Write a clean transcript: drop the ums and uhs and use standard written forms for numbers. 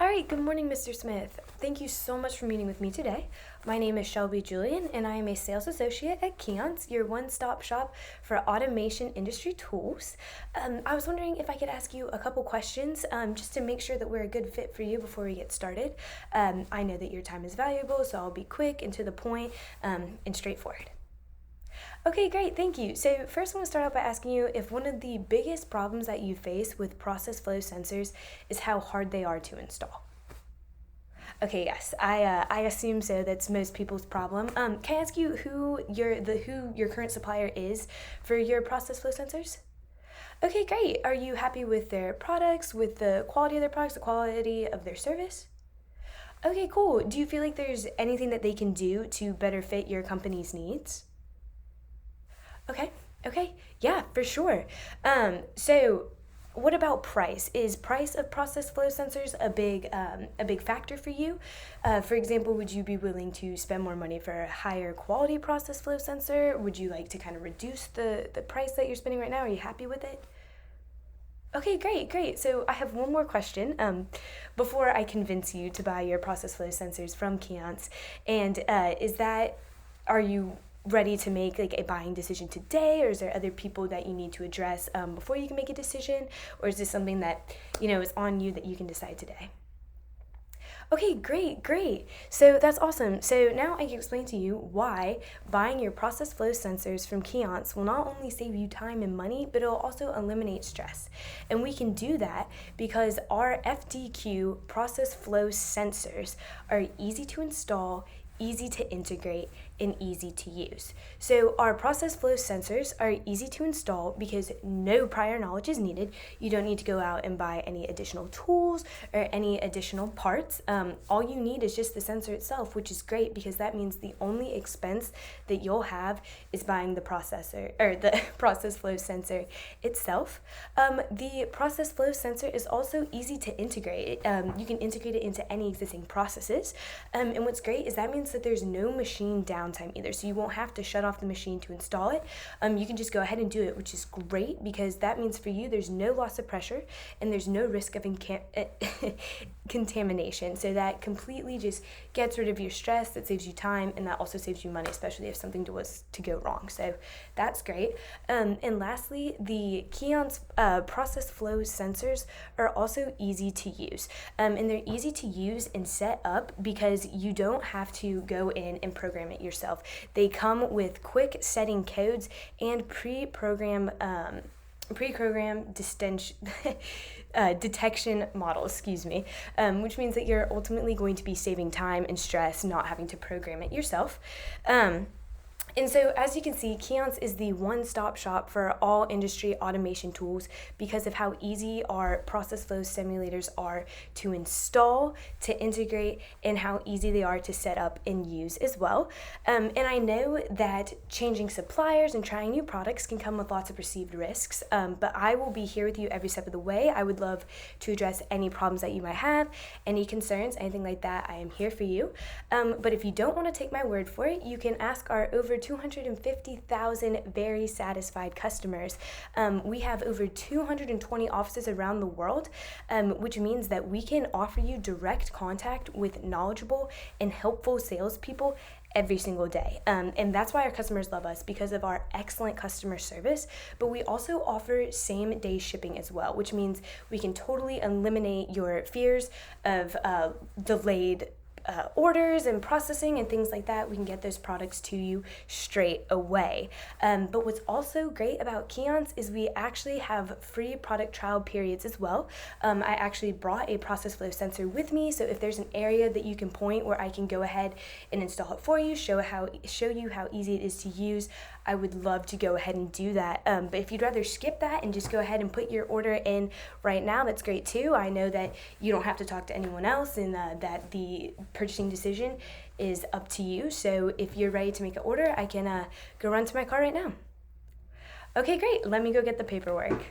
All right, good morning, Mr. Smith. Thank you so much for meeting with me today. My name is Shelby Julien, and I am a sales associate at Keyence, your one-stop shop for automation industry tools. I was wondering if I could ask you a couple questions just to make sure that we're a good fit for you before we get started. I know that your time is valuable, so I'll be quick and to the point and straightforward. Okay, great, thank you. So first I want to start out by asking you if one of the biggest problems that you face with process flow sensors is how hard they are to install. Okay, yes, I assume so. That's most people's problem. Can I ask you who your current supplier is for your process flow sensors? Okay, great. Are you happy with their products, with the quality of their products, the quality of their service? Okay, cool. Do you feel like there's anything that they can do to better fit your company's needs? Okay, yeah, for sure. So what about price? Is price of process flow sensors a big factor for you? For example, would you be willing to spend more money for a higher quality process flow sensor? Would you like to kind of reduce the price that you're spending right now? Are you happy with it? Okay, great. So I have one more question before I convince you to buy your process flow sensors from Keyence. And are you ready to make like a buying decision today, or is there other people that you need to address before you can make a decision, or is this something that is on you that you can decide today? Okay, great. So that's awesome. So now I can explain to you why buying your process flow sensors from Keyence will not only save you time and money, but it'll also eliminate stress. And we can do that because our FDQ process flow sensors are easy to install, easy to integrate, and easy to use. So our process flow sensors are easy to install because no prior knowledge is needed. You don't need to go out and buy any additional tools or any additional parts. All you need is just the sensor itself, which is great because that means the only expense that you'll have is buying the processor or the process flow sensor itself. The process flow sensor is also easy to integrate. You can integrate it into any existing processes. And what's great is that means that there's no machine downtime either, so you won't have to shut off the machine to install it. You can just go ahead and do it, which is great because that means for you there's no loss of pressure and there's no risk of contamination. So that completely just gets rid of your stress, that saves you time, and that also saves you money, especially if something was to go wrong. So that's great. And lastly, the Keyence process flow sensors are also easy to use. And they're easy to use and set up because you don't have to go in and program it yourself. They come with quick setting codes and pre-program detection models, which means that you're ultimately going to be saving time and stress not having to program it yourself. And so as you can see, Keyence is the one-stop shop for all industry automation tools because of how easy our process flow simulators are to install, to integrate, and how easy they are to set up and use as well. And I know that changing suppliers and trying new products can come with lots of perceived risks, but I will be here with you every step of the way. I would love to address any problems that you might have, any concerns, anything like that. I am here for you. But if you don't want to take my word for it, you can ask our over 250,000 very satisfied customers. We have over 220 offices around the world, which means that we can offer you direct contact with knowledgeable and helpful salespeople every single day. And that's why our customers love us, because of our excellent customer service. But we also offer same-day shipping as well, which means we can totally eliminate your fears of delayed orders and processing and things like that. We can get those products to you straight away. But what's also great about Keyence is we actually have free product trial periods as well. I actually brought a process flow sensor with me, so if there's an area that you can point where I can go ahead and install it for you, show you how easy it is to use, I would love to go ahead and do that. But if you'd rather skip that and just go ahead and put your order in right now, that's great too. I know that you don't have to talk to anyone else, and that the purchasing decision is up to you. So if you're ready to make an order, I can go run to my car right now. Okay, great. Let me go get the paperwork.